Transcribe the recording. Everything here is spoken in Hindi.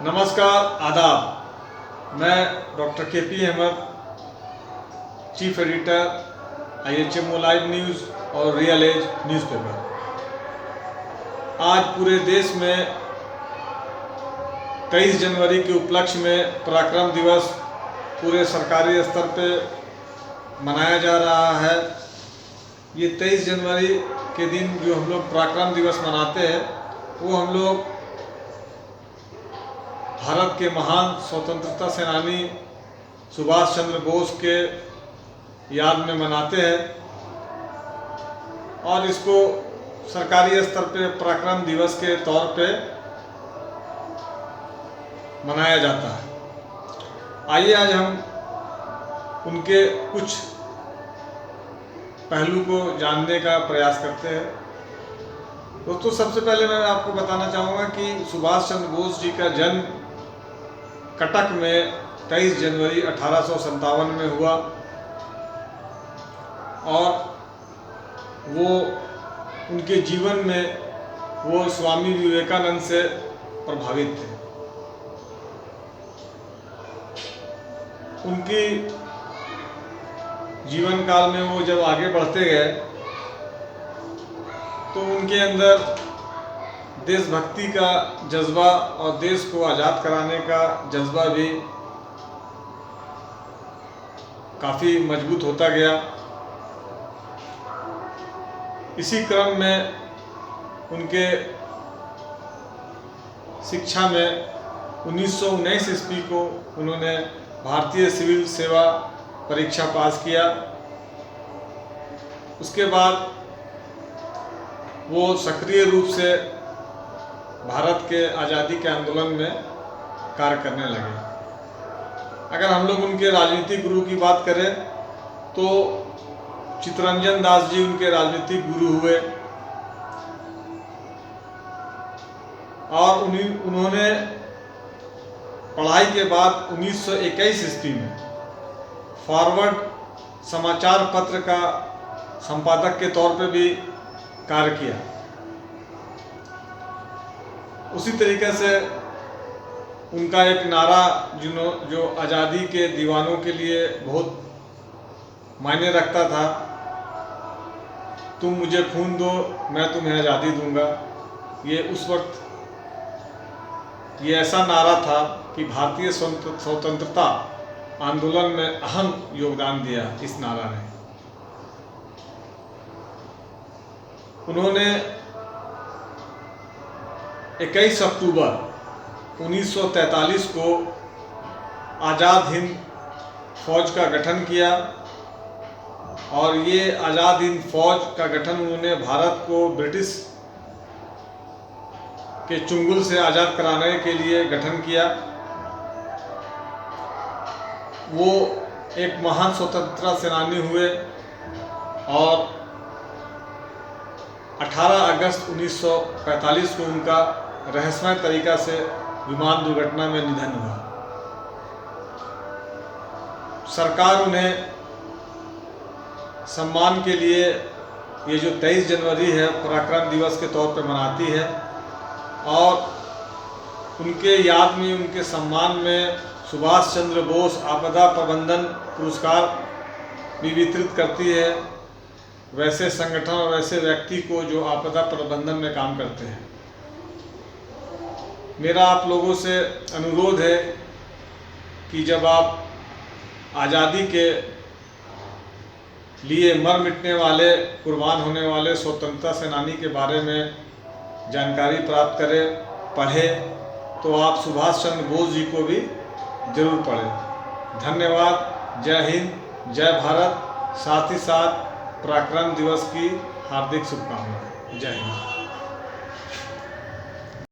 नमस्कार, आदाब। मैं doctor K P. Ahmed, chief editor IHMO live news और रियल एज न्यूज़पेपर। आज पूरे देश में 23 जनवरी के उपलक्ष्य में पराक्रम दिवस पूरे सरकारी स्तर पे मनाया जा रहा है। ये 23 जनवरी के दिन जो हम लोग पराक्रम दिवस मनाते हैं वो हम लोग भारत के महान स्वतंत्रता सेनानी सुभाष चंद्र बोस के याद में मनाते हैं और इसको सरकारी स्तर पे पराक्रम दिवस के तौर पे मनाया जाता है। आइए आज हम उनके कुछ पहलू को जानने का प्रयास करते हैं। दोस्तों, सबसे पहले मैं आपको बताना चाहूँगा कि सुभाष चंद्र बोस जी का जन्म कटक में 23 जनवरी 1857 में हुआ और वो उनके जीवन में वो स्वामी विवेकानंद से प्रभावित थे। उनकी जीवन काल में वो जब आगे बढ़ते गए तो उनके अंदर देशभक्ति का जज्बा और देश को आज़ाद कराने का जज्बा भी काफ़ी मजबूत होता गया। इसी क्रम में उनके शिक्षा में 1919 ईस्वी को उन्होंने भारतीय सिविल सेवा परीक्षा पास किया। उसके बाद वो सक्रिय रूप से भारत के आज़ादी के आंदोलन में कार्य करने लगे। अगर हम लोग उनके राजनीतिक गुरु की बात करें तो चित्तरंजन दास जी उनके राजनीतिक गुरु हुए और उन्होंने पढ़ाई के बाद 1921 ईस्वी में फॉरवर्ड समाचार पत्र का संपादक के तौर पे भी कार्य किया। उसी तरीके से उनका एक नारा जो आज़ादी के दीवानों के लिए बहुत मायने रखता था, तुम मुझे खून दो मैं तुम्हें आज़ादी दूंगा। ये उस वक्त ये ऐसा नारा था कि भारतीय स्वतंत्रता आंदोलन में अहम योगदान दिया इस नारा ने। उन्होंने 21 अक्टूबर 1943 को आज़ाद हिंद फौज का गठन किया और ये आज़ाद हिंद फौज का गठन उन्होंने भारत को ब्रिटिश के चुंगल से आज़ाद कराने के लिए गठन किया। वो एक महान स्वतंत्रता सेनानी हुए और 18 अगस्त 1945 को उनका रहस्यमय तरीका से विमान दुर्घटना में निधन हुआ। सरकार उन्हें सम्मान के लिए ये जो 23 जनवरी है पराक्रम दिवस के तौर पर मनाती है और उनके याद में उनके सम्मान में सुभाष चंद्र बोस आपदा प्रबंधन पुरस्कार भी वितरित करती है वैसे संगठन और वैसे व्यक्ति को जो आपदा प्रबंधन में काम करते हैं। मेरा आप लोगों से अनुरोध है कि जब आप आज़ादी के लिए मर मिटने वाले कुर्बान होने वाले स्वतंत्रता सेनानी के बारे में जानकारी प्राप्त करें, पढ़ें, तो आप सुभाष चंद्र बोस जी को भी जरूर पढ़ें। धन्यवाद। जय हिंद, जय भारत। साथ ही साथ पराक्रम दिवस की हार्दिक शुभकामनाएं। जय हिंद।